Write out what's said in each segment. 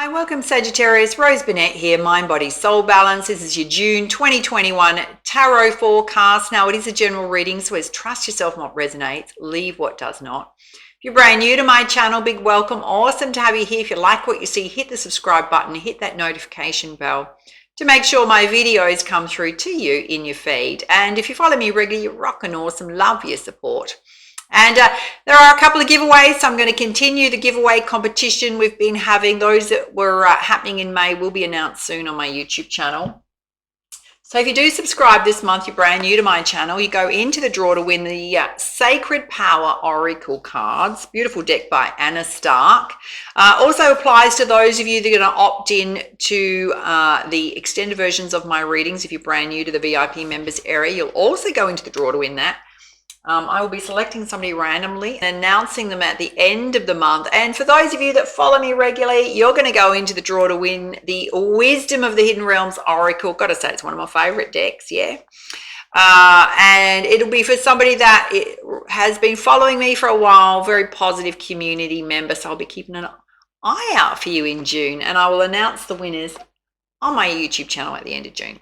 Hi, welcome Sagittarius. Rose Burnett here, Mind, Body, Soul Balance. This is your June 2021 Tarot forecast. Now, it is a general reading, so it's trust yourself what resonates, leave what does not. If you're brand new to my channel, big welcome. Awesome to have you here. If you like what you see, hit the subscribe button, hit that notification bell to make sure my videos come through to you in your feed. And if you follow me regularly, you're rocking awesome. Love your support. And there are a couple of giveaways, so I'm going to continue the giveaway competition we've been having. Those that were happening in May will be announced soon on my YouTube channel. So if you do subscribe this month, you're brand new to my channel, you go into the draw to win the Sacred Power Oracle cards. Beautiful deck by Anna Stark. Also applies to those of you that are going to opt in to the extended versions of my readings. If you're brand new to the VIP members area, you'll also go into the draw to win that. I will be selecting somebody randomly and announcing them at the end of the month. And for those of you that follow me regularly, you're going to go into the draw to win the Wisdom of the Hidden Realms Oracle. Got to say, it's one of my favorite decks, yeah. And it'll be for somebody that has been following me for a while, very positive community member. So I'll be keeping an eye out for you in June, and I will announce the winners on my YouTube channel at the end of June.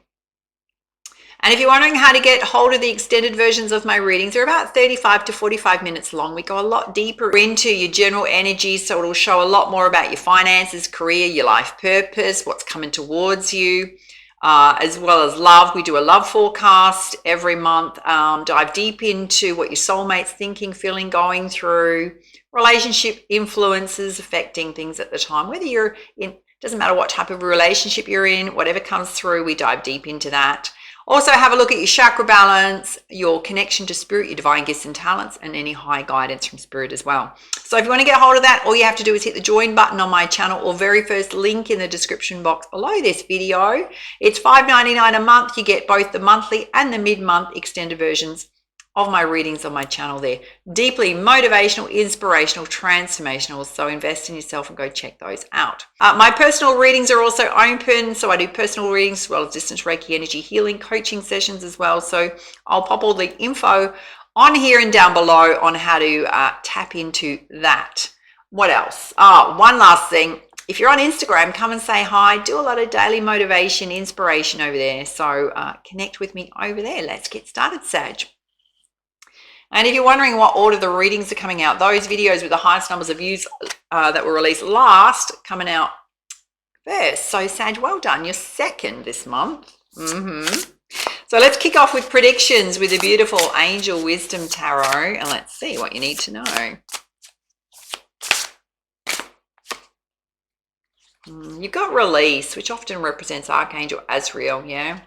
And if you're wondering how to get hold of the extended versions of my readings, they're about 35 to 45 minutes long. We go a lot deeper into your general energy, so it'll show a lot more about your finances, career, your life purpose, what's coming towards you, as well as love. We do a love forecast every month, dive deep into what your soulmate's thinking, feeling, going through, relationship influences affecting things at the time, whether you're in, doesn't matter what type of relationship you're in, whatever comes through, we dive deep into that. Also have a look at your chakra balance, your connection to spirit, your divine gifts and talents, and any high guidance from spirit as well. So if you want to get hold of that, all you have to do is hit the join button on my channel or very first link in the description box below this video. It's $5.99 a month. You get both the monthly and the mid-month extended versions of my readings on my channel there. Deeply motivational, inspirational, transformational. So invest in yourself and go check those out. My personal readings are also open. So I do personal readings as well as distance Reiki energy healing coaching sessions as well. So I'll pop all the info on here and down below on how to tap into that. What else? One last thing. If you're on Instagram, come and say hi. Do a lot of daily motivation, inspiration over there. So connect with me over there. Let's get started, Sag. And if you're wondering what order the readings are coming out, those videos with the highest numbers of views that were released last coming out first. So Sag, well done. You're second this month. So let's kick off with predictions with the beautiful Angel Wisdom Tarot. And let's see what you need to know. You've got release, which often represents Archangel Azrael, yeah.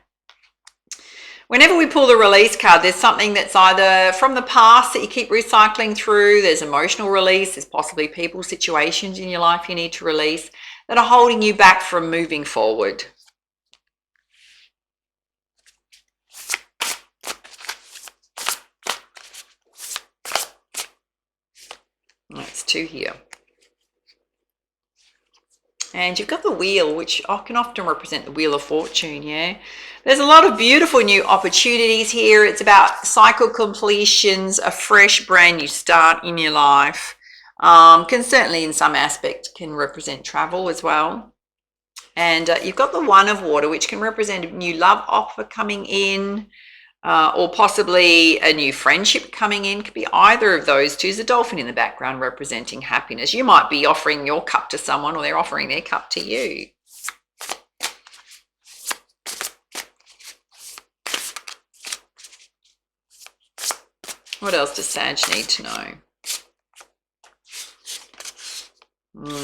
Whenever we pull the release card, there's something that's either from the past that you keep recycling through, there's emotional release, there's possibly people, situations in your life you need to release that are holding you back from moving forward. That's two here. And you've got the wheel, which can often represent the Wheel of Fortune, yeah? There's a lot of beautiful new opportunities here. It's about cycle completions, a fresh, brand new start in your life. Can certainly, in some aspect, can represent travel as well. And you've got the One of Water, which can represent a new love offer coming in, or possibly a new friendship coming in. Could be either of those two. There's a dolphin in the background representing happiness. You might be offering your cup to someone, or they're offering their cup to you. What else does Sag need to know?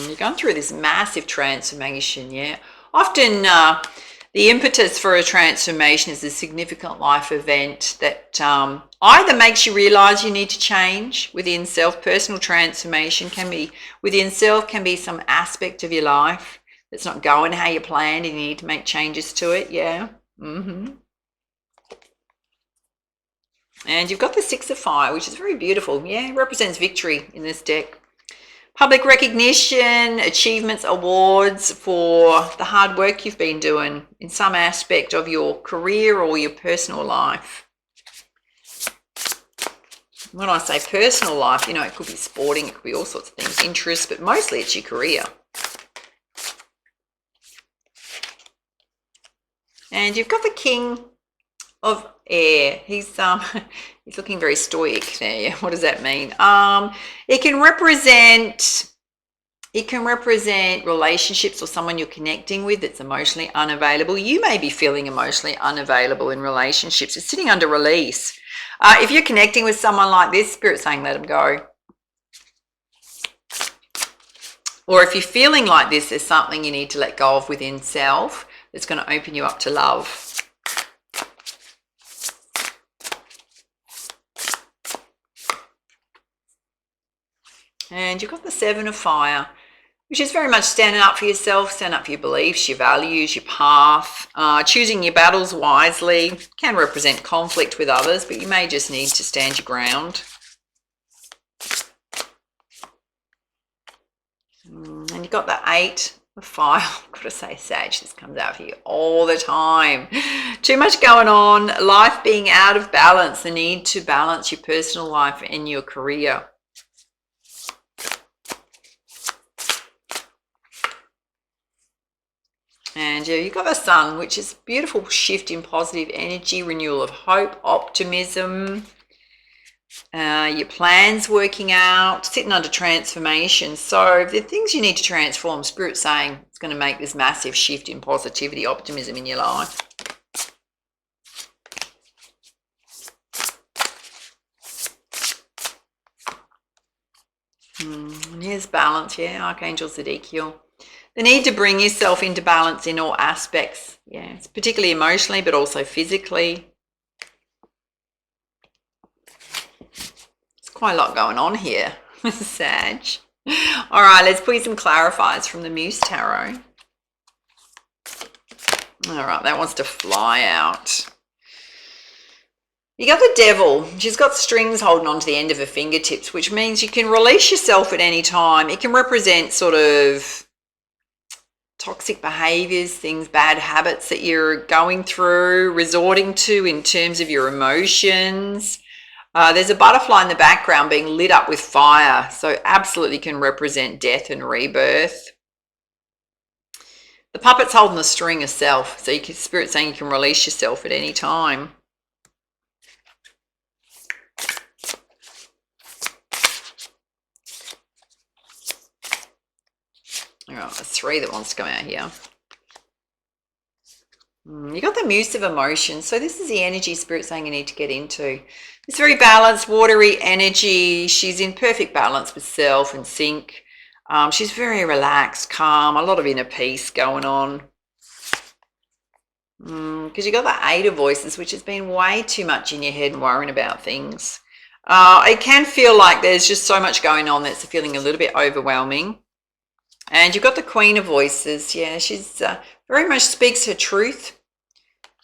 You're going through this massive transformation, yeah? Often the impetus for a transformation is a significant life event that either makes you realize you need to change within self. Personal transformation can be within self, can be some aspect of your life that's not going how you planned and you need to make changes to it, yeah? And you've got the Six of Fire, which is very beautiful. Yeah, it represents victory in this deck. Public recognition, achievements, awards for the hard work you've been doing in some aspect of your career or your personal life. When I say personal life, you know, it could be sporting, it could be all sorts of things, interests, but mostly it's your career. And you've got the King of Air. He's he's looking very stoic there. What does that mean? It can represent relationships or someone you're connecting with that's emotionally unavailable. You may be feeling emotionally unavailable in relationships. It's sitting under release. If you're connecting with someone like this, Spirit's saying let them go. Or if you're feeling like this, there's something you need to let go of within self that's going to open you up to love. And you've got the Seven of Fire, which is very much standing up for yourself, standing up for your beliefs, your values, your path, choosing your battles wisely. Can represent conflict with others, but you may just need to stand your ground. And you've got the Eight of Fire. I've got to say, Sag, this comes out for you all the time. Too much going on, life being out of balance, the need to balance your personal life and your career. And you've got the Sun, which is a beautiful shift in positive energy, renewal of hope, optimism, your plans working out, sitting under transformation. So the things you need to transform, Spirit's saying it's going to make this massive shift in positivity, optimism in your life. And here's balance, yeah, Archangel Zedekiel. The need to bring yourself into balance in all aspects, it's particularly emotionally, but also physically. There's quite a lot going on here, Sag. All right, let's put some clarifiers from the Muse Tarot. All right, that wants to fly out. You got the Devil. She's got strings holding on to the end of her fingertips, which means you can release yourself at any time. It can represent sort of toxic behaviors, things, bad habits that you're going through, resorting to in terms of your emotions. There's a butterfly in the background being lit up with fire, so absolutely can represent death and rebirth. The puppet's holding the string of self, so Spirit's saying you can release yourself at any time. All right, there's 3 that wants to come out here. You got the Muse of Emotions. So this is the energy Spirit saying you need to get into. It's very balanced, watery energy. She's in perfect balance with self and sync. She's very relaxed, calm, a lot of inner peace going on. Because you got the Eight of Voices, which has been way too much in your head and worrying about things. It can feel like there's just so much going on that's feeling a little bit overwhelming. And you've got the Queen of Voices. Yeah, she's very much speaks her truth.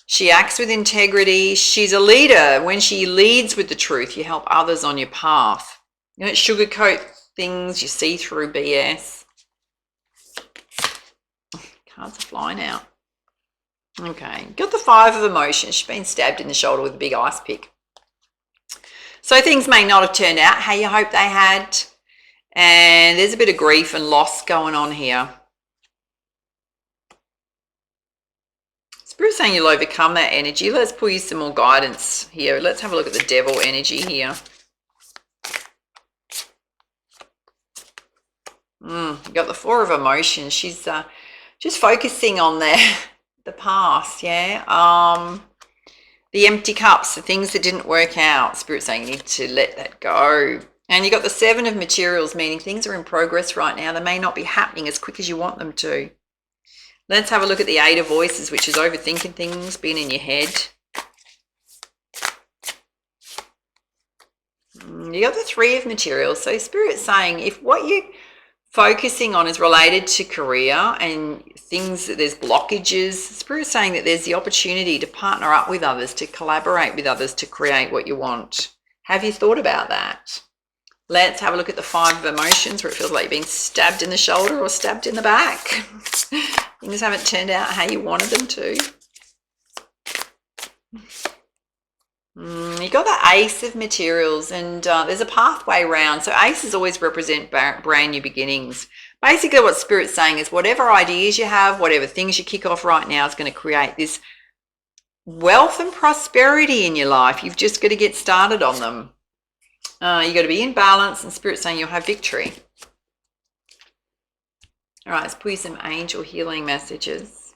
She acts with integrity. She's a leader. When she leads with the truth, you help others on your path. You don't sugarcoat things. You see through BS. Cards are flying out. Okay, got the Five of Emotions. She's been stabbed in the shoulder with a big ice pick. So things may not have turned out how you hoped they had. And there's a bit of grief and loss going on here. Spirit's saying you'll overcome that energy. Let's pull you some more guidance here. Let's have a look at the Devil energy here. You got the Four of Emotions. She's just focusing on the past, yeah. The empty cups, the things that didn't work out. Spirit's saying you need to let that go. And you got the Seven of Materials, meaning things are in progress right now. They may not be happening as quick as you want them to. Let's have a look at the Eight of Voices, which is overthinking things, being in your head. You got the Three of Materials. So Spirit's saying if what you're focusing on is related to career and things that there's blockages, Spirit's saying that there's the opportunity to partner up with others, to collaborate with others to create what you want. Have you thought about that? Let's have a look at the Five of Emotions, where it feels like you're being stabbed in the shoulder or stabbed in the back. Things haven't turned out how you wanted them to. You got the Ace of Materials, and there's a pathway round. So aces always represent brand new beginnings. Basically what Spirit's saying is whatever ideas you have, whatever things you kick off right now is going to create this wealth and prosperity in your life. You've just got to get started on them. You've got to be in balance, and Spirit's saying you'll have victory. All right, let's pull you some angel healing messages.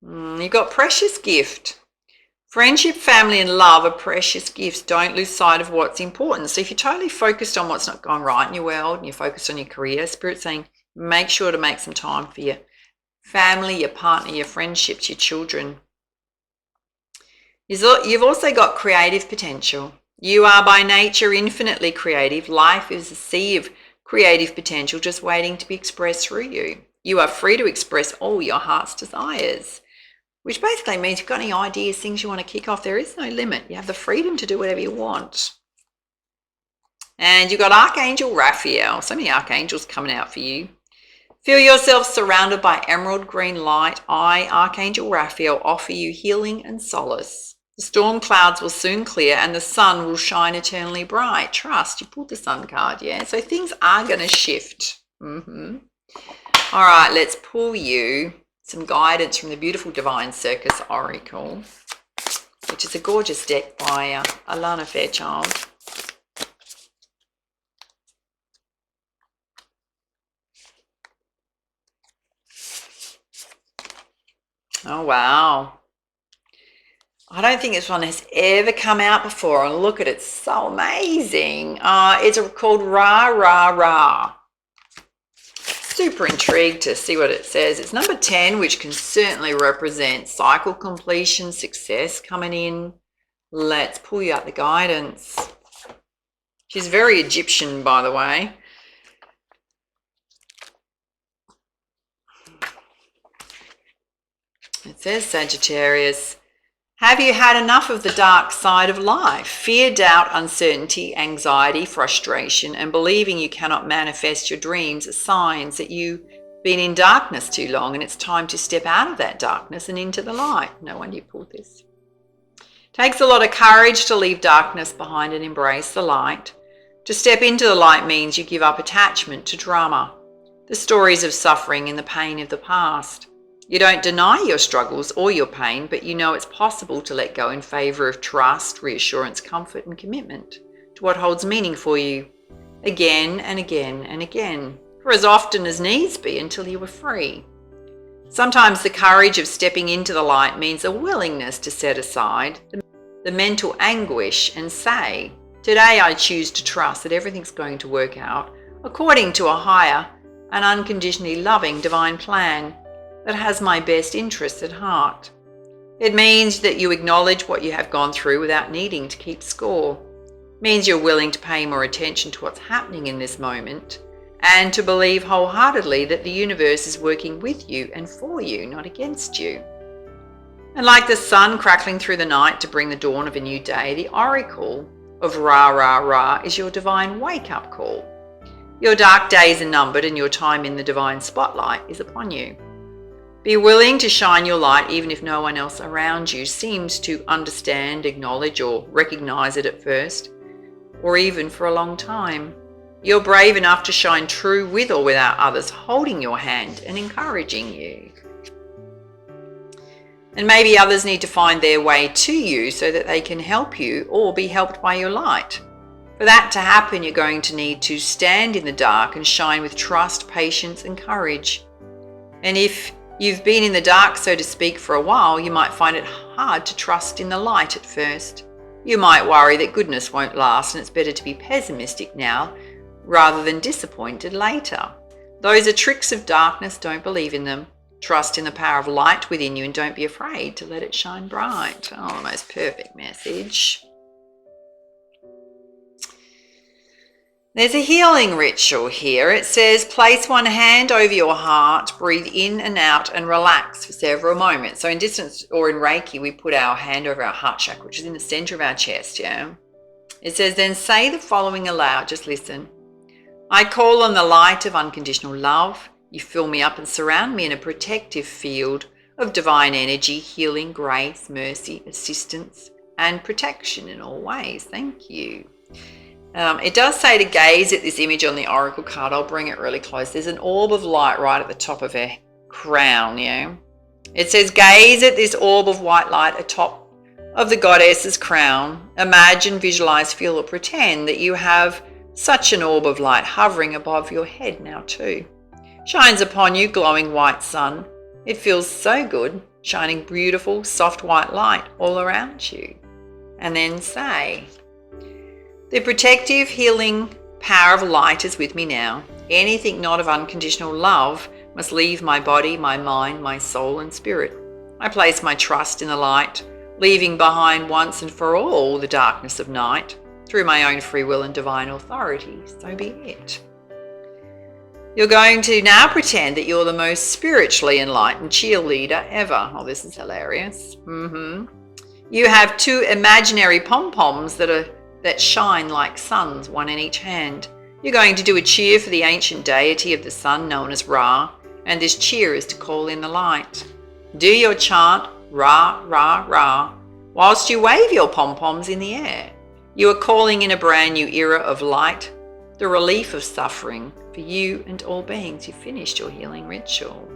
You've got precious gift. Friendship, family, and love are precious gifts. Don't lose sight of what's important. So if you're totally focused on what's not going right in your world and you're focused on your career, Spirit's saying make sure to make some time for your family, your partner, your friendships, your children. You've also got creative potential. You are by nature infinitely creative. Life is a sea of creative potential just waiting to be expressed through you. You are free to express all your heart's desires, which basically means if you've got any ideas, things you want to kick off, there is no limit. You have the freedom to do whatever you want. And you've got Archangel Raphael. So many archangels coming out for you. Feel yourself surrounded by emerald green light. I, Archangel Raphael, offer you healing and solace. The storm clouds will soon clear and the sun will shine eternally bright. Trust. You pulled the sun card, yeah? So things are going to shift. All right, let's pull you some guidance from the beautiful Divine Circus Oracle, which is a gorgeous deck by Alana Fairchild. Oh, wow. I don't think this one has ever come out before. And look at it, it's so amazing. It's called Ra Ra Ra. Super intrigued to see what it says. It's number 10, which can certainly represent cycle completion, success coming in. Let's pull you out the guidance. She's very Egyptian, by the way. It says, Sagittarius, have you had enough of the dark side of life? Fear, doubt, uncertainty, anxiety, frustration, and believing you cannot manifest your dreams are signs that you've been in darkness too long and it's time to step out of that darkness and into the light. No wonder you pulled this. Takes a lot of courage to leave darkness behind and embrace the light. To step into the light means you give up attachment to drama, the stories of suffering and the pain of the past. You don't deny your struggles or your pain, but you know it's possible to let go in favor of trust, reassurance, comfort, and commitment to what holds meaning for you again and again and again, for as often as needs be until you are free. Sometimes the courage of stepping into the light means a willingness to set aside the mental anguish and say, today I choose to trust that everything's going to work out according to a higher and unconditionally loving divine plan that has my best interests at heart. It means that you acknowledge what you have gone through without needing to keep score. It means you're willing to pay more attention to what's happening in this moment and to believe wholeheartedly that the universe is working with you and for you, not against you. And like the sun crackling through the night to bring the dawn of a new day, the oracle of Ra Ra Ra is your divine wake-up call. Your dark days are numbered and your time in the divine spotlight is upon you. Be willing to shine your light even if no one else around you seems to understand, acknowledge, or recognize it at first, or even for a long time. You're brave enough to shine true with or without others holding your hand and encouraging you. And maybe others need to find their way to you so that they can help you or be helped by your light. For that to happen, you're going to need to stand in the dark and shine with trust, patience, and courage. And if you've been in the dark, so to speak, for a while, you might find it hard to trust in the light at first. You might worry that goodness won't last and it's better to be pessimistic now rather than disappointed later. Those are tricks of darkness, don't believe in them. Trust in the power of light within you and don't be afraid to let it shine bright. Oh, the most perfect message. There's a healing ritual here. It says, place one hand over your heart, breathe in and out, and relax for several moments. So in distance or in Reiki, we put our hand over our heart chakra, which is in the center of our chest, yeah? It says, then say the following aloud. Just listen. I call on the light of unconditional love. You fill me up and surround me in a protective field of divine energy, healing, grace, mercy, assistance, and protection in all ways. Thank you. It does say to gaze at this image on the oracle card. I'll bring it really close. There's an orb of light right at the top of her crown, yeah? It says gaze at this orb of white light atop of the goddess's crown. Imagine, visualize, feel, or pretend that you have such an orb of light hovering above your head now too. Shines upon you, glowing white sun. It feels so good, shining beautiful, soft white light all around you. And then say, the protective, healing power of light is with me now. Anything not of unconditional love must leave my body, my mind, my soul and spirit. I place my trust in the light, leaving behind once and for all the darkness of night, through my own free will and divine authority. So be it. You're going to now pretend that you're the most spiritually enlightened cheerleader ever. Oh, this is hilarious. You have 2 imaginary pom-poms that shine like suns, one in each hand. You're going to do a cheer for the ancient deity of the sun known as Ra, and this cheer is to call in the light. Do your chant, Ra, Ra, Ra, whilst you wave your pom-poms in the air. You are calling in a brand new era of light, the relief of suffering for you and all beings. You finished your healing ritual.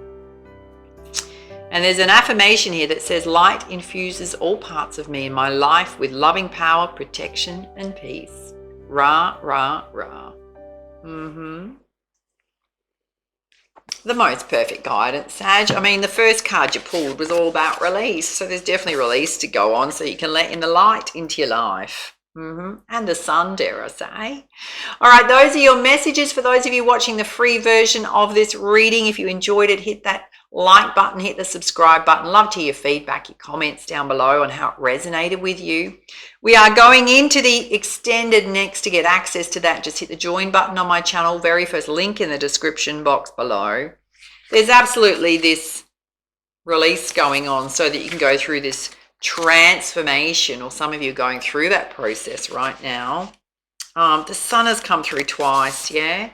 And there's an affirmation here that says, light infuses all parts of me and my life with loving power, protection, and peace. Ra, Ra, Ra. The most perfect guidance, Sag. I mean, the first card you pulled was all about release. So there's definitely release to go on so you can let in the light into your life. And the sun, dare I say. All right, those are your messages for those of you watching the free version of this reading. If you enjoyed it, hit that like button, hit the subscribe button. Love to hear your feedback, your comments down below on how it resonated with you. We are going into the extended next. To get access to that, just hit the join button on my channel, very first link in the description box below. There's absolutely this release going on so that you can go through this transformation, or some of you are going through that process right now. The sun has come through twice, yeah,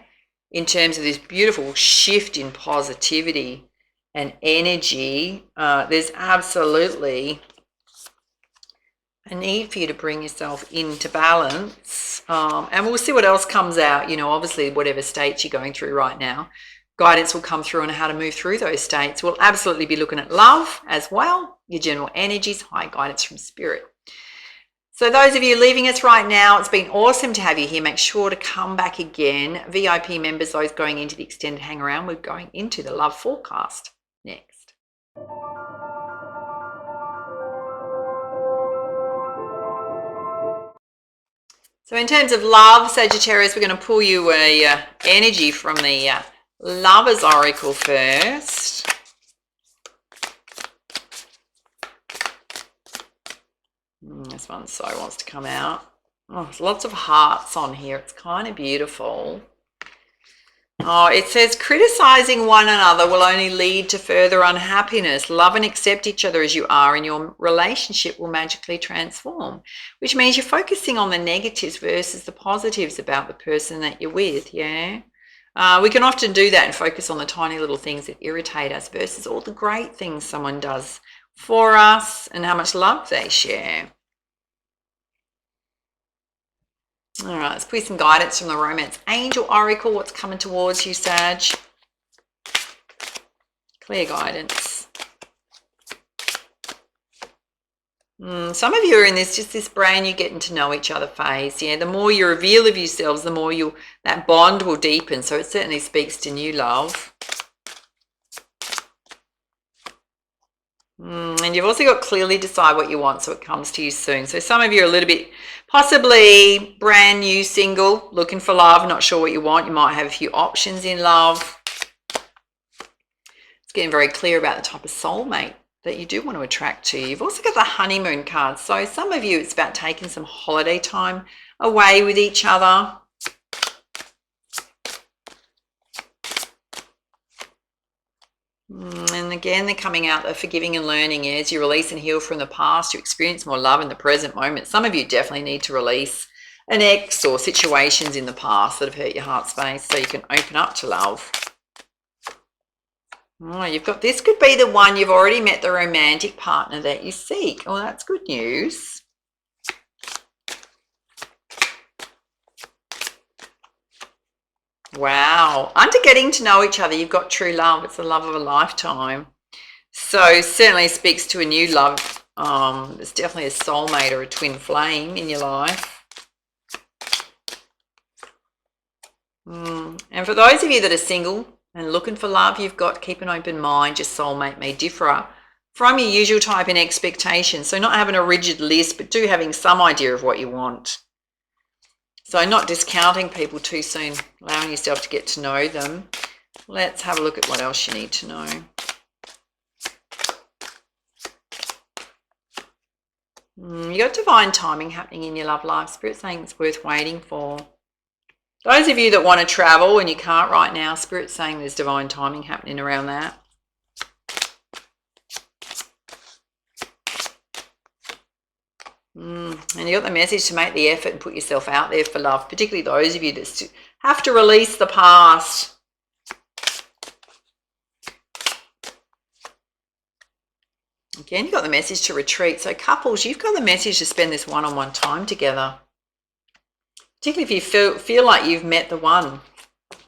in terms of this beautiful shift in positivity and energy. There's absolutely a need for you to bring yourself into balance, and we'll see what else comes out. You know, obviously whatever states you're going through right now, guidance will come through on how to move through those states. We'll absolutely be looking at love as well, your general energies, high guidance from spirit. So those of you leaving us right now, it's been awesome to have you here. Make sure to come back again. VIP members, those going into the extended hang around, we're going into the love forecast next. So in terms of love, Sagittarius, we're going to pull you a energy from the Lover's Oracle first. This one so wants to come out. Oh, there's lots of hearts on here. It's kind of beautiful. Oh, it says criticizing one another will only lead to further unhappiness. Love and accept each other as you are, and your relationship will magically transform, which means you're focusing on the negatives versus the positives about the person that you're with, yeah? We can often do that and focus on the tiny little things that irritate us versus all the great things someone does for us and how much love they share. All right, let's put some guidance from the Romance Angel Oracle. What's coming towards you, Sag? Clear guidance. Some of you are in this brand new getting to know each other phase. Yeah, the more you reveal of yourselves, the more that bond will deepen. So it certainly speaks to new love. And you've also got clearly decide what you want so it comes to you soon. So some of you are a little bit possibly brand new single, looking for love, not sure what you want. You might have a few options in love. It's getting very clear about the type of soulmate that you do want to attract to you. You've also got the honeymoon card. So some of you, it's about taking some holiday time away with each other. And again, they're coming out the forgiving and learning as you release and heal from the past. You experience more love in the present moment. Some of you definitely need to release an ex or situations in the past that have hurt your heart space so you can open up to love. Oh, you've got, this could be the one, you've already met the romantic partner that you seek. Oh, that's good news. Wow. Under getting to know each other, you've got true love. It's the love of a lifetime. So certainly speaks to a new love. There's definitely a soulmate or a twin flame in your life. And for those of you that are single and looking for love, you've got to keep an open mind. Your soulmate may differ from your usual type in expectation. So not having a rigid list, but do having some idea of what you want. So not discounting people too soon, allowing yourself to get to know them. Let's have a look at what else you need to know. You got divine timing happening in your love life. Spirit saying it's worth waiting for. Those of you that want to travel and you can't right now, Spirit saying there's divine timing happening around that. And you got the message to make the effort and put yourself out there for love, particularly those of you that have to release the past. Again, you've got the message to retreat. So couples, you've got the message to spend this one-on-one time together. Particularly if you feel like you've met the one. It's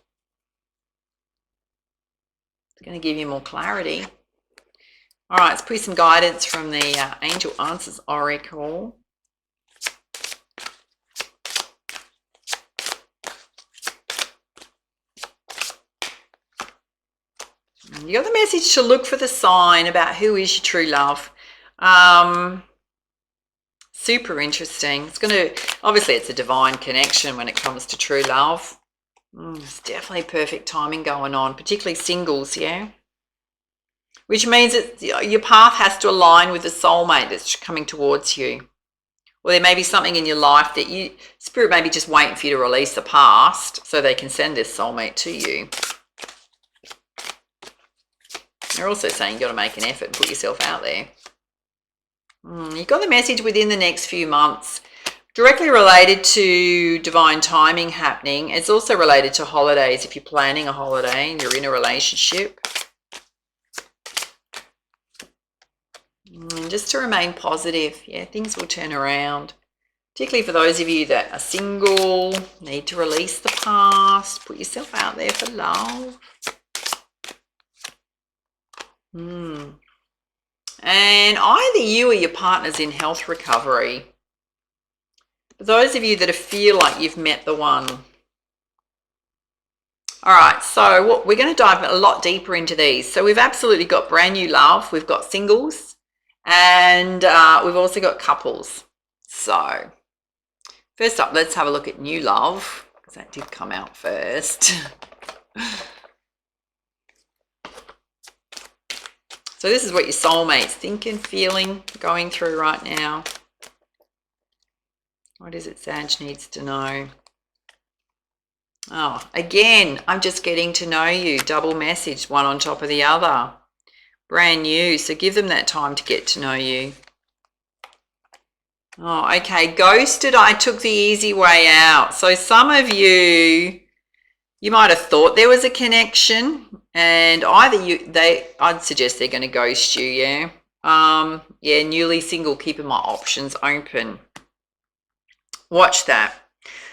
going to give you more clarity. All right, let's put some guidance from the Angel Answers Oracle. You got the message to look for the sign about who is your true love. Super interesting. It's going to, obviously it's a divine connection when it comes to true love. It's definitely perfect timing going on, particularly singles, yeah? Which means that your path has to align with the soulmate that's coming towards you. Or there may be something in your life that Spirit may be just waiting for you to release the past so they can send this soulmate to you. They're also saying you've got to make an effort and put yourself out there. You've got the message within the next few months, directly related to divine timing happening. It's also related to holidays if you're planning a holiday and you're in a relationship. Just to remain positive, yeah, things will turn around. Particularly for those of you that are single, need to release the past, put yourself out there for love. And either you or your partner's in health recovery. For those of you that feel like you've met the one. All right, so we're going to dive a lot deeper into these. So we've absolutely got brand new love. We've got singles and we've also got couples. So first up, let's have a look at new love because that did come out first. So this is what your soulmate's thinking, feeling, going through right now. What is it Sag needs to know? Oh, again, I'm just getting to know you. Double message, one on top of the other. Brand new, so give them that time to get to know you. Oh, okay, ghosted, I took the easy way out. So some of you might have thought there was a connection and I'd suggest they're going to ghost you, yeah. Yeah, newly single, keeping my options open. Watch that.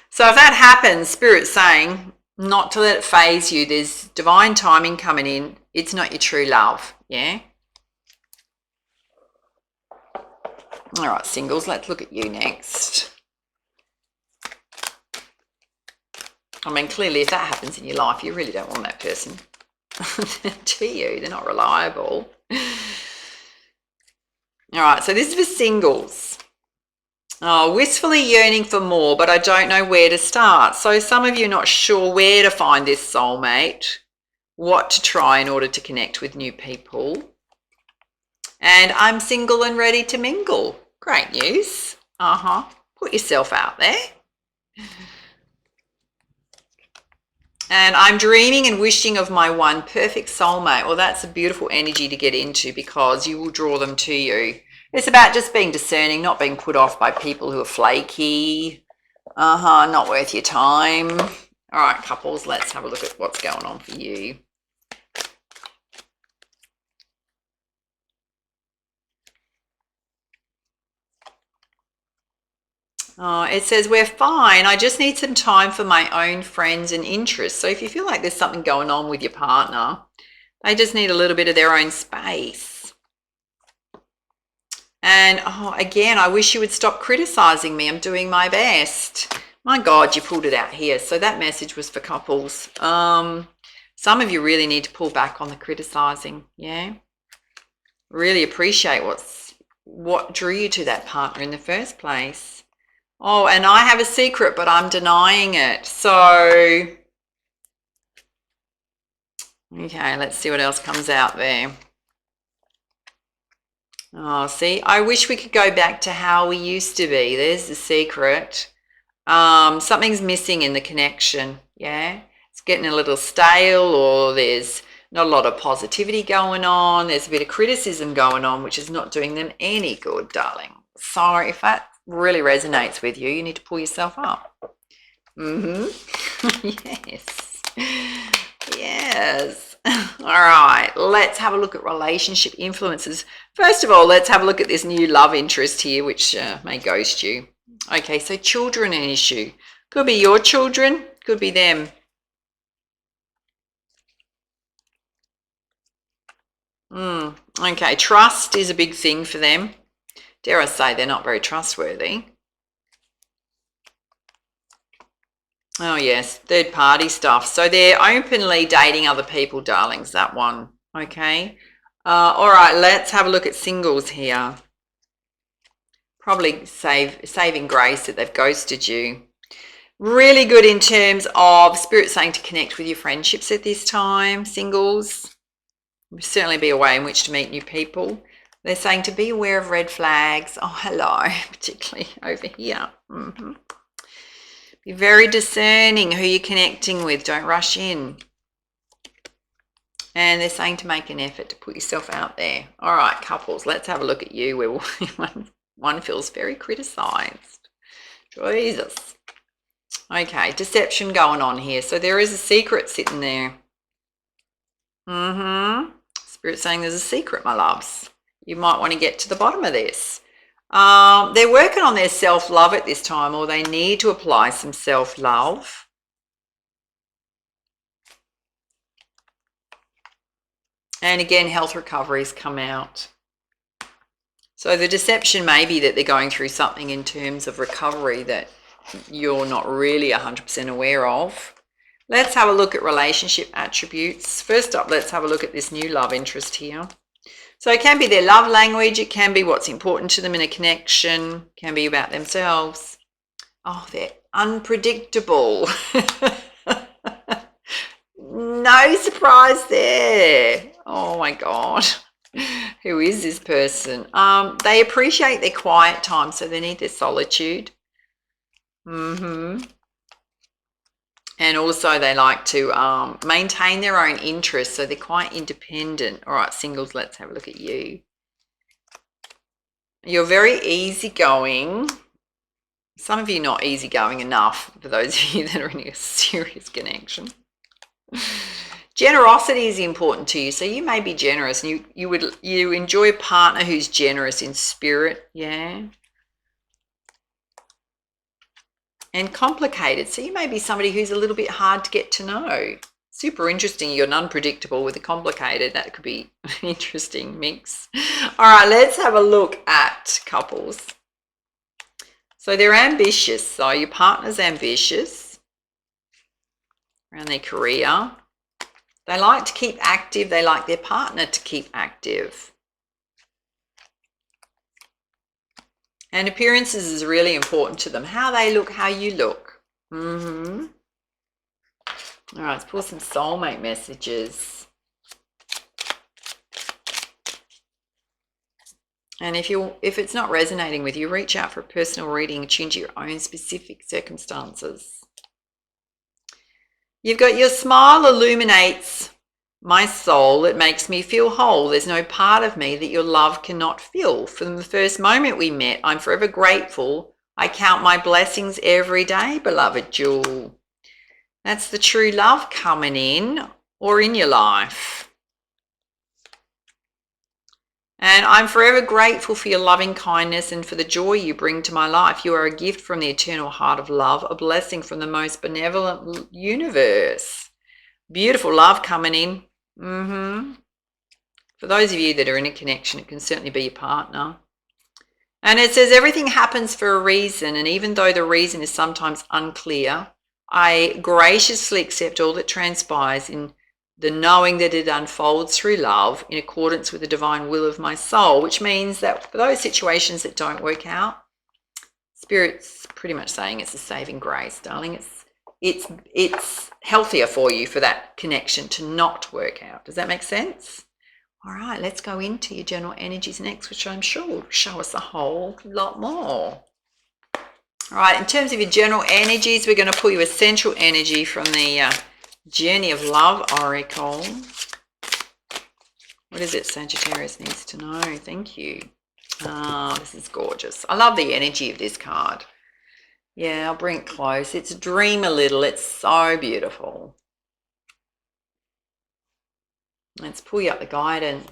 So if that happens, Spirit's saying not to let it phase you. There's divine timing coming in. It's not your true love, yeah. All right, singles, let's look at you next. I mean, clearly if that happens in your life, you really don't want that person. To you, they're not reliable. All right, so this is for singles. Oh, wistfully yearning for more, but I don't know where to start. So some of you are not sure where to find this soulmate, what to try in order to connect with new people. And I'm single and ready to mingle. Great news. Put yourself out there. And I'm dreaming and wishing of my one perfect soulmate. Well, that's a beautiful energy to get into because you will draw them to you. It's about just being discerning, not being put off by people who are flaky. Not worth your time. All right, couples, let's have a look at what's going on for you. Oh, it says, we're fine. I just need some time for my own friends and interests. So if you feel like there's something going on with your partner, they just need a little bit of their own space. And, oh, again, I wish you would stop criticizing me. I'm doing my best. My God, you pulled it out here. So that message was for couples. Some of you really need to pull back on the criticizing. Yeah. Really appreciate what drew you to that partner in the first place. Oh, and I have a secret, but I'm denying it. So, okay, let's see what else comes out there. Oh, see, I wish we could go back to how we used to be. There's the secret. Something's missing in the connection. Yeah, it's getting a little stale, or there's not a lot of positivity going on. There's a bit of criticism going on, which is not doing them any good, darling. So if that really resonates with you, you need to pull yourself up. Yes. Yes. All right, let's have a look at relationship influences. First of all, let's have a look at this new love interest here, which may ghost you. Okay, so children an issue. Could be your children, could be them. Okay, trust is a big thing for them. Dare I say they're not very trustworthy. Oh, yes, third-party stuff. So they're openly dating other people, darlings, that one. Okay. All right, let's have a look at singles here. Probably saving grace that they've ghosted you. Really good in terms of spirit saying to connect with your friendships at this time, singles. There'll certainly be a way in which to meet new people. They're saying to be aware of red flags. Oh, hello, particularly over here. Be very discerning who you're connecting with. Don't rush in. And they're saying to make an effort to put yourself out there. All right, couples, let's have a look at you where one feels very criticized. Jesus. Okay, deception going on here. So there is a secret sitting there. Spirit saying there's a secret, my loves. You might want to get to the bottom of this. They're working on their self-love at this time, or they need to apply some self-love. And again, health recoveries come out. So the deception may be that they're going through something in terms of recovery that you're not really 100% aware of. Let's have a look at relationship attributes. First up, let's have a look at this new love interest here. So it can be their love language. It can be what's important to them in a connection. It can be about themselves. Oh, they're unpredictable. No surprise there. Oh my God. Who is this person? They appreciate their quiet time, so they need their solitude. And also they like to maintain their own interests, so they're quite independent. All right, singles, let's have a look at you. You're very easygoing. Some of you not easygoing enough, for those of you that are in a serious connection. Generosity is important to you, so you may be generous, and you enjoy a partner who's generous in spirit, yeah. And complicated, so you may be somebody who's a little bit hard to get to know. Super interesting. You're unpredictable with the complicated. That could be an interesting mix. All right, let's have a look at couples. So they're ambitious. So your partner's ambitious around their career. They like to keep active. They like their partner to keep active. And appearances is really important to them. How they look, how you look. All right, let's pull some soulmate messages. And if it's not resonating with you, reach out for a personal reading attuned to your own specific circumstances. You've got your smile illuminates my soul. It makes me feel whole. There's no part of me that your love cannot fill. From the first moment we met, I'm forever grateful. I count my blessings every day, beloved Jewel. That's the true love coming in or in your life. And I'm forever grateful for your loving kindness and for the joy you bring to my life. You are a gift from the eternal heart of love, a blessing from the most benevolent universe. Beautiful love coming in. For those of you that are in a connection, it can certainly be your partner. And it says everything happens for a reason, and even though the reason is sometimes unclear, I graciously accept all that transpires in the knowing that it unfolds through love in accordance with the divine will of my soul, which means that for those situations that don't work out, Spirit's pretty much saying it's a saving grace, darling. It's healthier for you for that connection to not work out. Does that make sense? All right, let's go into your general energies next, which I'm sure will show us a whole lot more. All right, in terms of your general energies, we're going to pull you essential energy from the Journey of Love Oracle. What is it Sagittarius needs to know? Thank you. Oh, this is gorgeous. I love the energy of this card. Yeah, I'll bring it close. It's Dream a Little. It's so beautiful. Let's pull you up the guidance.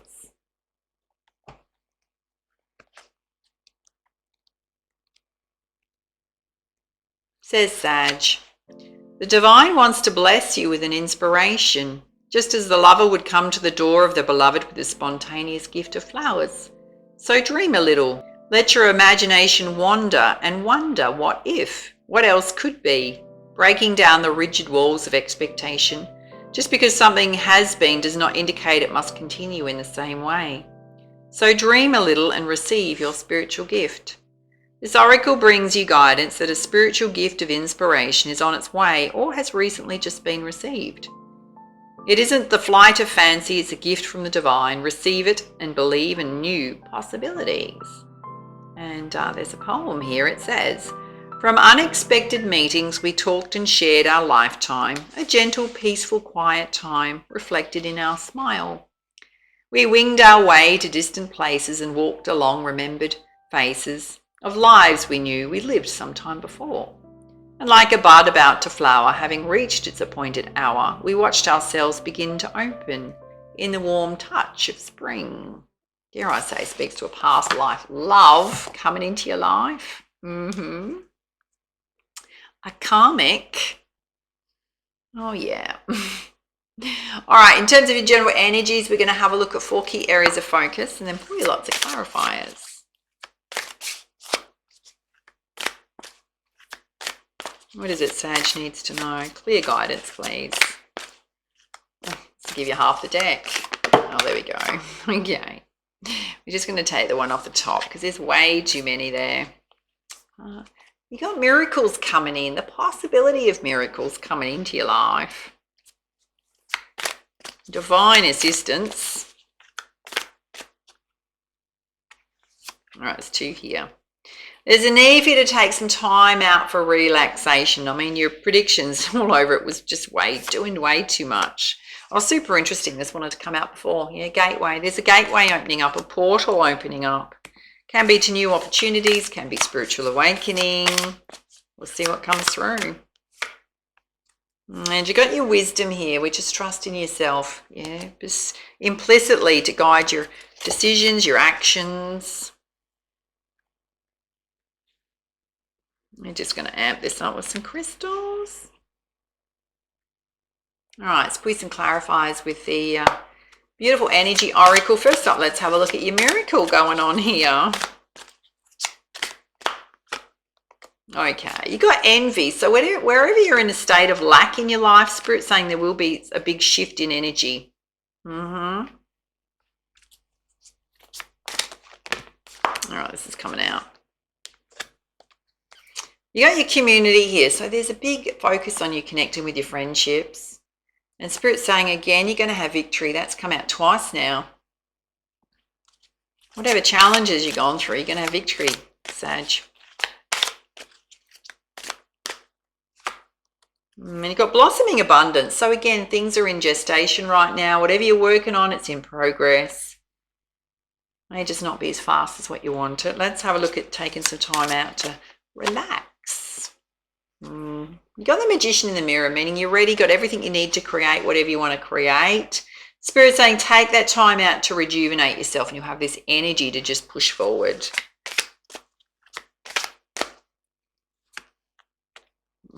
Says Sag, the divine wants to bless you with an inspiration, just as the lover would come to the door of the beloved with a spontaneous gift of flowers. So dream a little. Let your imagination wander and wonder what if, what else could be, breaking down the rigid walls of expectation. Just because something has been does not indicate it must continue in the same way. So dream a little and receive your spiritual gift. This oracle brings you guidance that a spiritual gift of inspiration is on its way or has recently just been received. It isn't the flight of fancy, it's a gift from the divine. Receive it and believe in new possibilities. And there's a poem here. It says, from unexpected meetings we talked and shared our lifetime, a gentle, peaceful, quiet time reflected in our smile. We winged our way to distant places and walked along remembered faces of lives we knew we lived some time before. And like a bud about to flower, having reached its appointed hour, we watched ourselves begin to open in the warm touch of spring. Dare I say, speaks to a past life love coming into your life. A karmic. Oh, yeah. All right, in terms of your general energies, we're going to have a look at 4 key areas of focus and then probably lots of clarifiers. What is it Sag needs to know? Clear guidance, please. Let's give you half the deck. Oh, there we go. Okay. We're just going to take the one off the top because there's way too many there. You got miracles coming in, the possibility of miracles coming into your life. Divine assistance. All right, there's 2 here. There's a need for you to take some time out for relaxation. I mean, your predictions all over it was just doing way too much. Oh, super interesting. This wanted to come out before. Yeah, gateway. There's a gateway opening up, a portal opening up. Can be to new opportunities, can be spiritual awakening. We'll see what comes through. And you got your wisdom here, which is trust in yourself. Yeah, just implicitly to guide your decisions, your actions. We're just going to amp this up with some crystals. All right, let's put some clarifiers with the beautiful energy oracle. First up, let's have a look at your miracle going on here. Okay, you got envy. So wherever you're in a state of lack in your life, Spirit's saying there will be a big shift in energy. All right, this is coming out. You got your community here. So there's a big focus on you connecting with your friendships. And Spirit's saying again, you're going to have victory. That's come out twice now. Whatever challenges you've gone through, you're going to have victory, Sag. And you've got blossoming abundance. So again, things are in gestation right now. Whatever you're working on, it's in progress. May just not be as fast as what you want it. Let's have a look at taking some time out to relax. You got the Magician in the mirror, meaning you're ready, got everything you need to create whatever you want to create. Spirit's saying take that time out to rejuvenate yourself, and you'll have this energy to just push forward.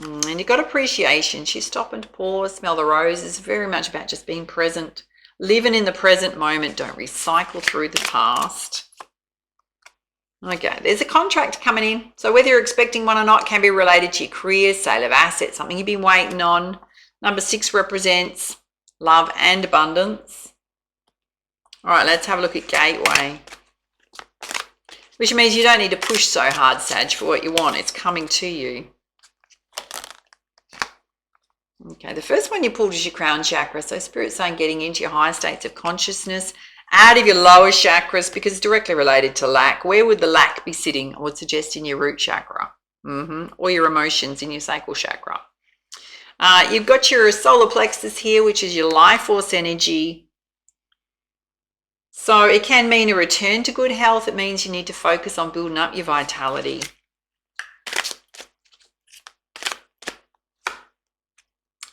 And you've got appreciation. She's stopping to pause, smell the roses. Very much about just being present, living in the present moment. Don't recycle through the past. Okay, there's a contract coming in. So whether you're expecting one or not, can be related to your career, sale of assets, something you've been waiting on. Number 6 represents love and abundance. All right, let's have a look at Gateway. Which means you don't need to push so hard, Sag, for what you want. It's coming to you. Okay, the first one you pulled is your crown chakra. So Spirit's saying getting into your higher states of consciousness, out of your lower chakras, because it's directly related to lack. Where would the lack be sitting? I would suggest in your root chakra, or your emotions in your sacral chakra. You've got your solar plexus here, which is your life force energy. So it can mean a return to good health. It means you need to focus on building up your vitality.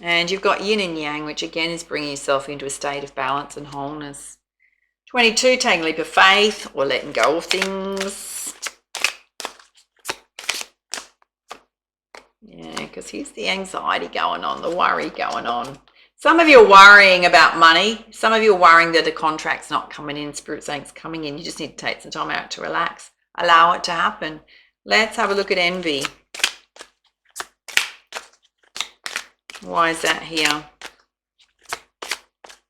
And you've got yin and yang, which again is bringing yourself into a state of balance and wholeness. 22, taking a leap of faith or letting go of things. Yeah, because here's the anxiety going on, the worry going on. Some of you are worrying about money. Some of you are worrying that the contract's not coming in. Spirit saying it's coming in. You just need to take some time out to relax. Allow it to happen. Let's have a look at envy. Why is that here?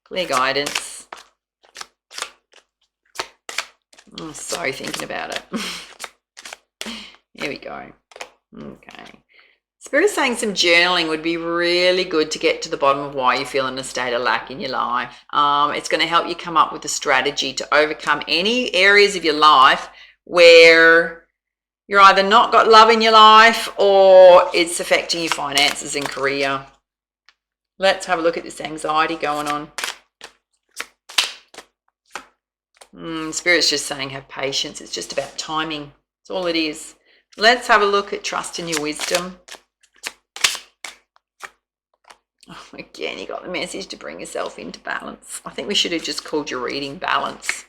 Clear guidance. I'm so thinking about it. Here we go. Okay. Spirit saying some journaling would be really good to get to the bottom of why you feel in a state of lack in your life. It's going to help you come up with a strategy to overcome any areas of your life where you're either not got love in your life or it's affecting your finances and career. Let's have a look at this anxiety going on. Spirit's just saying have patience. It's just about timing. That's all it is. Let's have a look at trust in your wisdom. Oh, again, you got the message to bring yourself into balance. I think we should have just called your reading balance.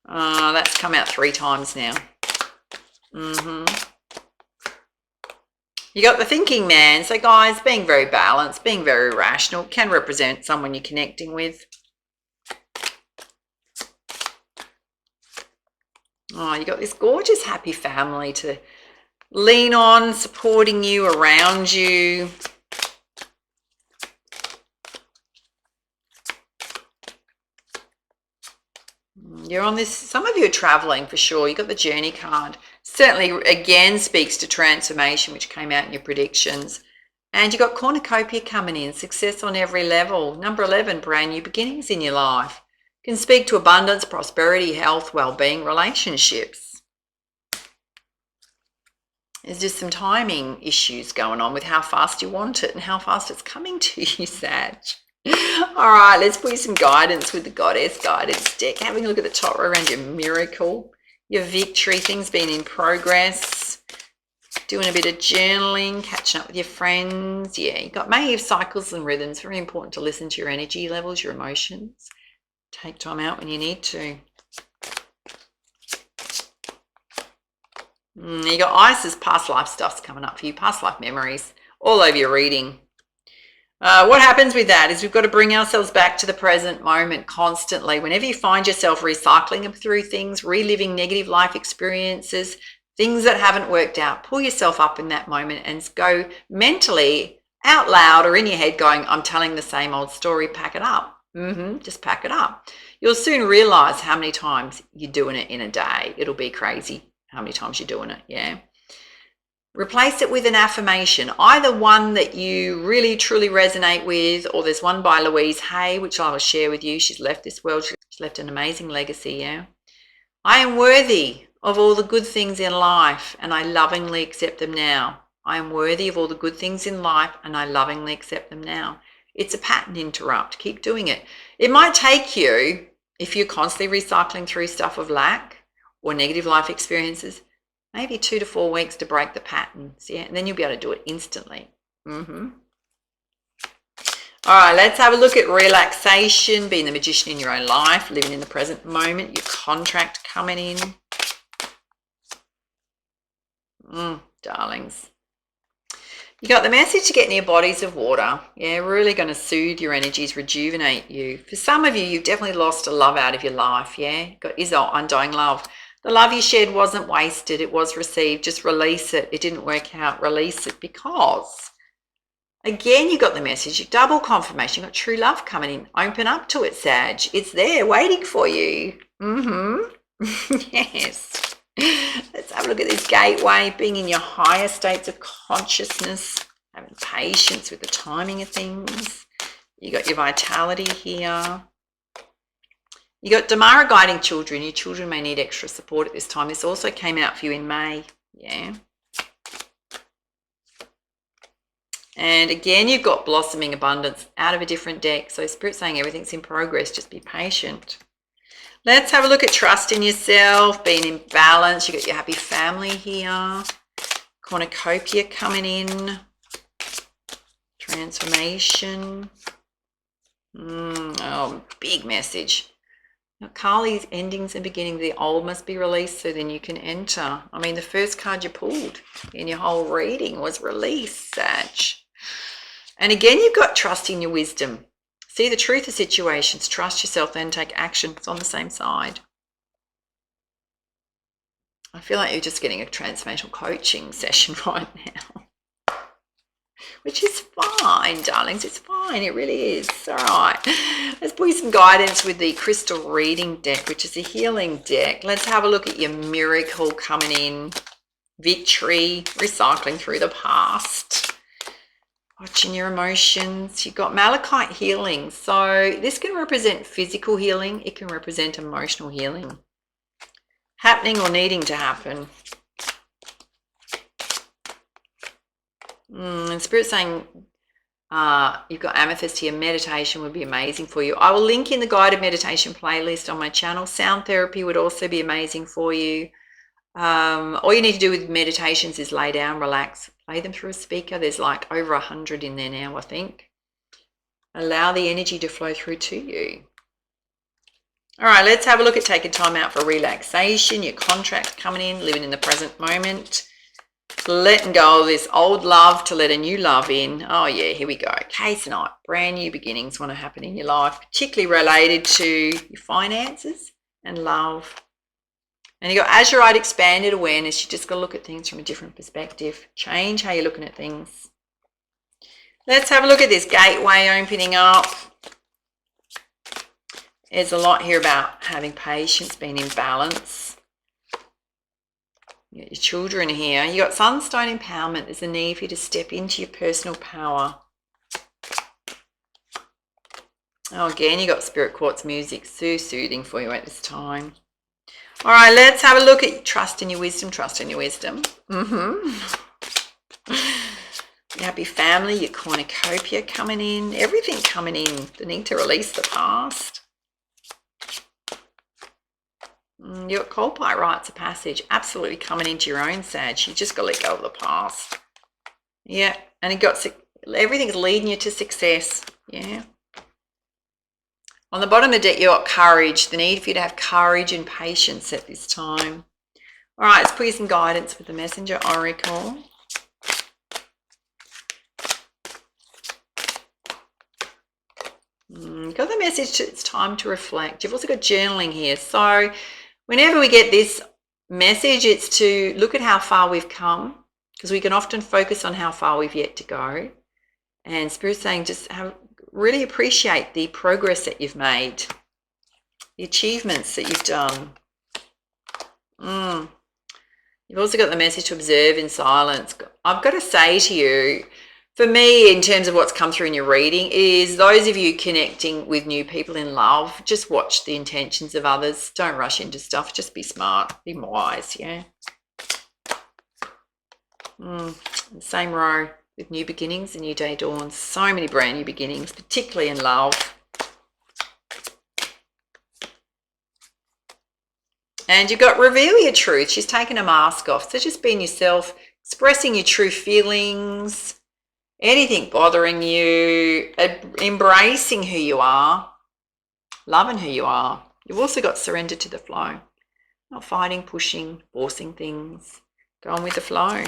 That's come out 3 times now. You got the thinking man. So guys, being very balanced, being very rational can represent someone you're connecting with. Oh, you got this gorgeous happy family to lean on, supporting you, around you. You're on this, some of you are traveling for sure. You got the journey card. Certainly again speaks to transformation, which came out in your predictions. And you got cornucopia coming in, success on every level. Number 11, brand new beginnings in your life. Can speak to abundance, prosperity, health, well-being, relationships. There's just some timing issues going on with how fast you want it and how fast it's coming to you, Sag. All right, let's put you some guidance with the Goddess Guidance deck. Having a look at the top row around your miracle, your victory, things being in progress, doing a bit of journaling, catching up with your friends. Yeah, you got May of cycles and rhythms. Very important to listen to your energy levels, your emotions. Take time out when you need to. You got Isis, past life stuff's coming up for you, past life memories, all over your reading. What happens with that is we've got to bring ourselves back to the present moment constantly. Whenever you find yourself recycling through things, reliving negative life experiences, things that haven't worked out, pull yourself up in that moment and go mentally out loud or in your head going, I'm telling the same old story, pack it up. Just pack it up. You'll soon realize how many times you're doing it in a day. It'll be crazy how many times you're doing it, yeah. Replace it with an affirmation, either one that you really truly resonate with, or there's one by Louise Hay, which I will share with you. She's left this world. She's left an amazing legacy, yeah. I am worthy of all the good things in life, and I lovingly accept them now. I am worthy of all the good things in life, and I lovingly accept them now. It's a pattern interrupt. Keep doing it. It might take you, if you're constantly recycling through stuff of lack or negative life experiences, maybe 2 to 4 weeks to break the patterns, yeah, and then you'll be able to do it instantly. All right, let's have a look at relaxation, being the magician in your own life, living in the present moment, your contract coming in. Darlings. You got the message to get near bodies of water. Yeah, really going to soothe your energies, rejuvenate you. For some of you, you've definitely lost a love out of your life, yeah? Is undying love. The love you shared wasn't wasted. It was received. Just release it. It didn't work out. Release it because, again, you got the message. Double confirmation. You got true love coming in. Open up to it, Sag. It's there waiting for you. Yes. Let's have a look at this gateway, being in your higher states of consciousness, having patience with the timing of things. You got your vitality here. You got Damara guiding children. Your children may need extra support at this time. This also came out for you in May. Yeah. And again, you've got blossoming abundance out of a different deck. So Spirit's saying everything's in progress. Just be patient. Let's have a look at trust in yourself, being in balance. You got your happy family here. Cornucopia coming in. Transformation. Oh, big message. Now, Carly's endings and beginnings. The old must be released so then you can enter. I mean, the first card you pulled in your whole reading was release, Sag. And again, you've got trust in your wisdom. See the truth of situations, trust yourself, then take action. It's on the same side. I feel like you're just getting a transformational coaching session right now. Which is fine, darlings. It's fine. It really is. All right. Let's put you some guidance with the crystal reading deck, which is a healing deck. Let's have a look at your miracle coming in. Victory, recycling through the past. Watching your emotions. You've got malachite healing. So this can represent physical healing. It can represent emotional healing. Happening or needing to happen. And Spirit's saying you've got amethyst here. Meditation would be amazing for you. I will link in the guided meditation playlist on my channel. Sound therapy would also be amazing for you. All you need to do with meditations is lay down, relax, play them through a speaker. There's like over 100 in there now, I think. Allow the energy to flow through to you. All right, let's have a look at taking time out for relaxation, your contract coming in, living in the present moment, letting go of this old love to let a new love in. Oh yeah, here we go. Case night, brand new beginnings want to happen in your life, particularly related to your finances and love. And you got azurite expanded awareness. You just got to look at things from a different perspective. Change how you're looking at things. Let's have a look at this gateway opening up. There's a lot here about having patience, being in balance. You got your children here. You got sunstone empowerment. There's a need for you to step into your personal power. Oh, again, you got spirit quartz music. So soothing for you at this time. All right, let's have a look at trust in your wisdom. Trust in your wisdom. Your happy family, your cornucopia coming in. Everything coming in. The need to release the past. Your Colpite rites of passage. Absolutely coming into your own, Sag. You just got to let go of the past. Yeah, and everything's leading you to success. Yeah. On the bottom of the deck, you got courage. The need for you to have courage and patience at this time. All right, let's put you some guidance with the Messenger Oracle. Got the message, it's time to reflect. You've also got journaling here. So whenever we get this message, it's to look at how far we've come, because we can often focus on how far we've yet to go. And Spirit's saying just really appreciate the progress that you've made, the achievements that you've done. You've also got the message to observe in silence. I've got to say to you, for me, in terms of what's come through in your reading, is those of you connecting with new people in love, just watch the intentions of others. Don't rush into stuff. Just be smart, be wise, yeah? Same row. With new beginnings, a new day dawns. So many brand new beginnings, particularly in love. And you've got reveal your truth. She's taken a mask off. So just being yourself, expressing your true feelings, anything bothering you, embracing who you are, loving who you are. You've also got surrender to the flow. Not fighting, pushing, forcing things. Going with the flow.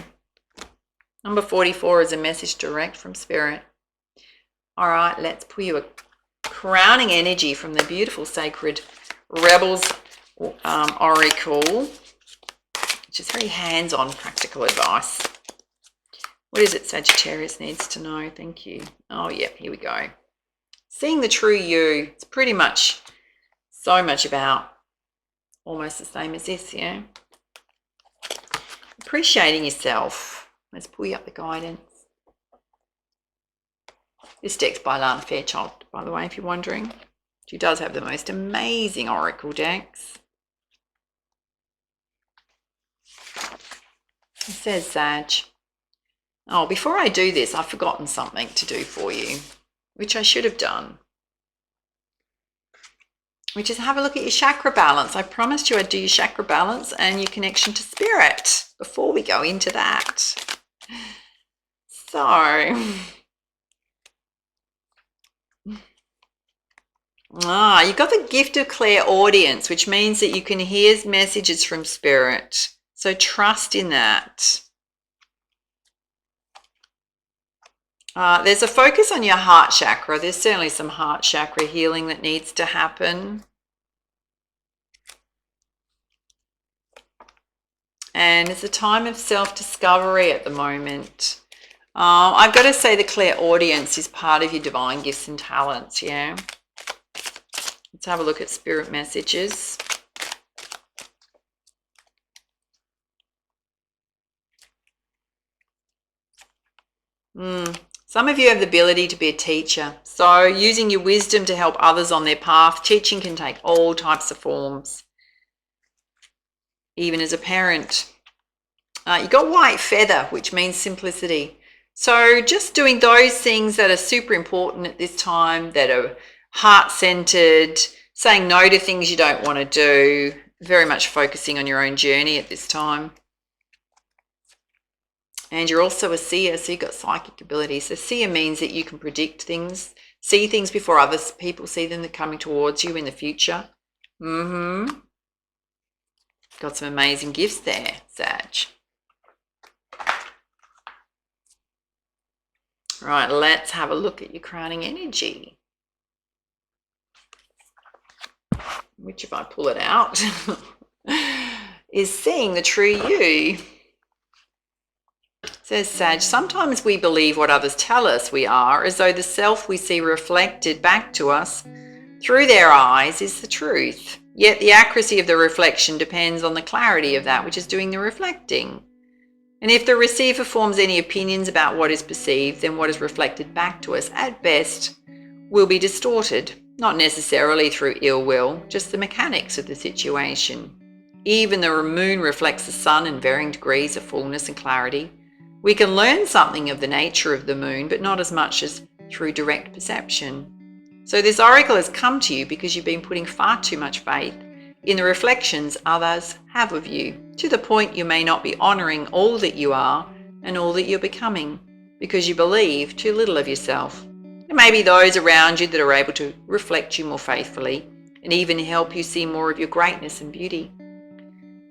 Number 44 is a message direct from Spirit. All right, let's pull you a crowning energy from the beautiful Sacred Rebels Oracle, which is very hands-on practical advice. What is it Sagittarius needs to know? Thank you. Oh, yeah, here we go. Seeing the true you. It's pretty much so much about almost the same as this, yeah? Appreciating yourself. Let's pull you up the guidance. This deck's by Alana Fairchild, by the way, if you're wondering. She does have the most amazing oracle decks. It says, Sag. Oh, before I do this, I've forgotten something to do for you, which I should have done. Which is have a look at your chakra balance. I promised you I'd do your chakra balance and your connection to Spirit before we go into that. So, you've got the gift of clairaudience, which means that you can hear messages from Spirit. So trust in that. There's a focus on your heart chakra. There's certainly some heart chakra healing that needs to happen. And it's a time of self-discovery at the moment. I've got to say the clairaudience is part of your divine gifts and talents, yeah? Let's have a look at Spirit messages. Some of you have the ability to be a teacher. So using your wisdom to help others on their path. Teaching can take all types of forms. Even as a parent. You got white feather, which means simplicity. So just doing those things that are super important at this time, that are heart-centered, saying no to things you don't want to do, very much focusing on your own journey at this time. And you're also a seer, so you've got psychic abilities. So seer means that you can predict things, see things before other people see them. They're coming towards you in the future. Got some amazing gifts there, Sag. Right, let's have a look at your crowning energy. Which, if I pull it out, is seeing the true you. Says Sag, sometimes we believe what others tell us we are, as though the self we see reflected back to us through their eyes is the truth. Yet the accuracy of the reflection depends on the clarity of that which is doing the reflecting. And if the receiver forms any opinions about what is perceived, then what is reflected back to us, at best, will be distorted, not necessarily through ill will, just the mechanics of the situation. Even the moon reflects the sun in varying degrees of fullness and clarity. We can learn something of the nature of the moon, but not as much as through direct perception. So this oracle has come to you because you've been putting far too much faith in the reflections others have of you, to the point you may not be honouring all that you are and all that you're becoming, because you believe too little of yourself. There may be those around you that are able to reflect you more faithfully and even help you see more of your greatness and beauty.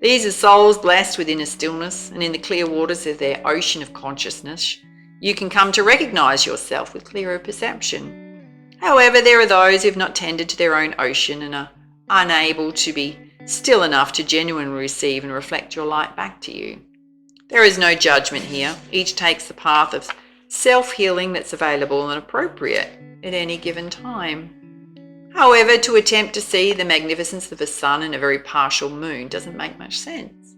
These are souls blessed with inner stillness, and in the clear waters of their ocean of consciousness, you can come to recognise yourself with clearer perception. However, there are those who have not tended to their own ocean and are unable to be still enough to genuinely receive and reflect your light back to you. There is no judgment here. Each takes the path of self-healing that's available and appropriate at any given time. However, to attempt to see the magnificence of a sun and a very partial moon doesn't make much sense.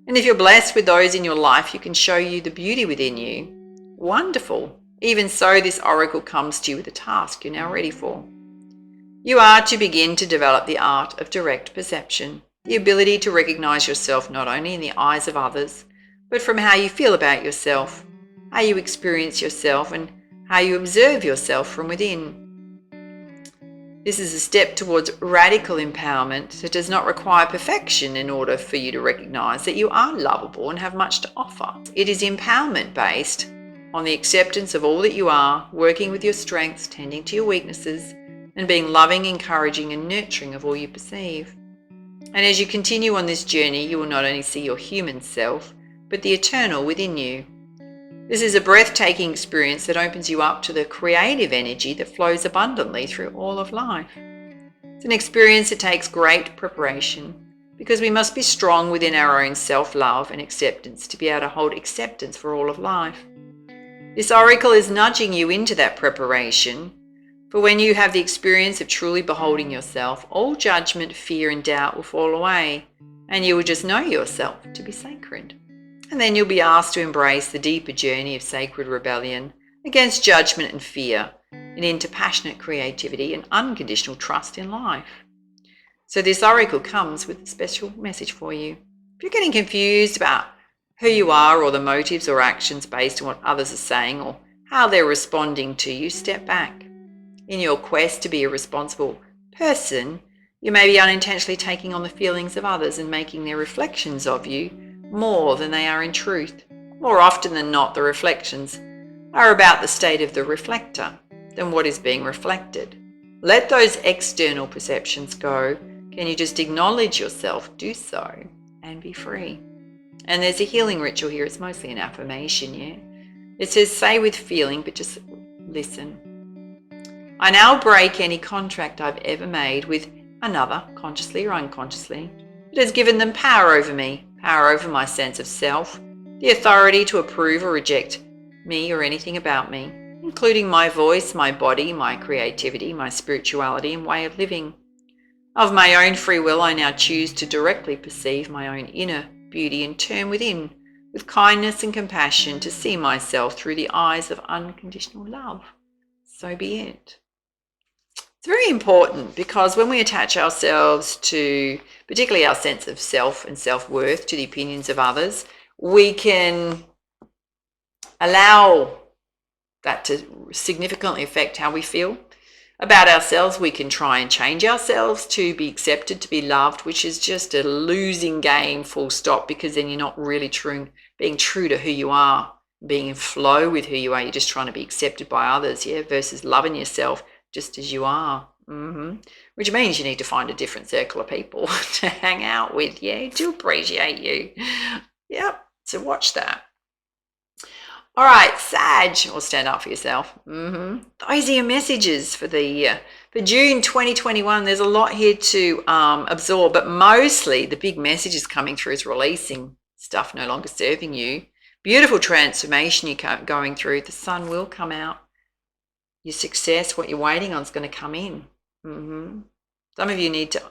And if you're blessed with those in your life who can show you the beauty within you, wonderful. Even so, this oracle comes to you with a task you're now ready for. You are to begin to develop the art of direct perception, the ability to recognize yourself not only in the eyes of others, but from how you feel about yourself, how you experience yourself, and how you observe yourself from within. This is a step towards radical empowerment that does not require perfection in order for you to recognize that you are lovable and have much to offer. It is empowerment based on the acceptance of all that you are, working with your strengths, tending to your weaknesses, and being loving, encouraging, and nurturing of all you perceive. And as you continue on this journey, you will not only see your human self, but the eternal within you. This is a breathtaking experience that opens you up to the creative energy that flows abundantly through all of life. It's an experience that takes great preparation, because we must be strong within our own self-love and acceptance to be able to hold acceptance for all of life. This oracle is nudging you into that preparation, for when you have the experience of truly beholding yourself, all judgment, fear, and doubt will fall away, and you will just know yourself to be sacred. And then you'll be asked to embrace the deeper journey of sacred rebellion against judgment and fear, and into passionate creativity and unconditional trust in life. So this oracle comes with a special message for you. If you're getting confused about who you are or the motives or actions based on what others are saying or how they're responding to you, step back. In your quest to be a responsible person, you may be unintentionally taking on the feelings of others and making their reflections of you more than they are in truth. More often than not, the reflections are about the state of the reflector than what is being reflected. Let those external perceptions go. Can you just acknowledge yourself, do so, and be free? And there's a healing ritual here. It's mostly an affirmation, yeah? It says, say with feeling, but just listen. I now break any contract I've ever made with another, consciously or unconsciously. It has given them power over me, power over my sense of self, the authority to approve or reject me or anything about me, including my voice, my body, my creativity, my spirituality, and way of living. Of my own free will, I now choose to directly perceive my own inner beauty and turn within with kindness and compassion to see myself through the eyes of unconditional love. So be it. It's very important, because when we attach ourselves to, particularly our sense of self and self-worth, to the opinions of others, we can allow that to significantly affect how we feel about ourselves. We can try and change ourselves to be accepted, to be loved, which is just a losing game, full stop, because then you're not really being true to who you are, being in flow with who you are. You're just trying to be accepted by others, yeah, versus loving yourself just as you are. Which means you need to find a different circle of people to hang out with, yeah, to appreciate you. Yep, so watch that. All right, Sag, or stand up for yourself. Those are your messages for June 2021. There's a lot here to absorb, but mostly the big message is coming through is releasing stuff no longer serving you. Beautiful transformation you're going through. The sun will come out. Your success, what you're waiting on, is going to come in. Some of you need to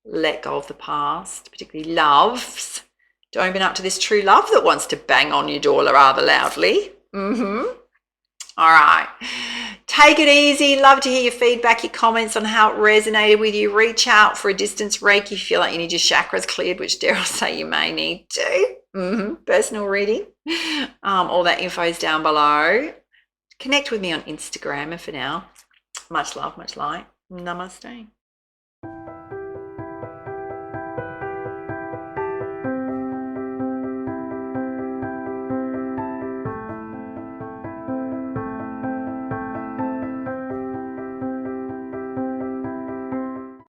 let go of the past, particularly loves, to open up to this true love that wants to bang on your door rather loudly. All right. Take it easy. Love to hear your feedback, your comments on how it resonated with you. Reach out for a distance Reiki if you feel like you need your chakras cleared, which dare I say you may need to. Personal reading. All that info is down below. Connect with me on Instagram. And for now, much love, much light. Namaste.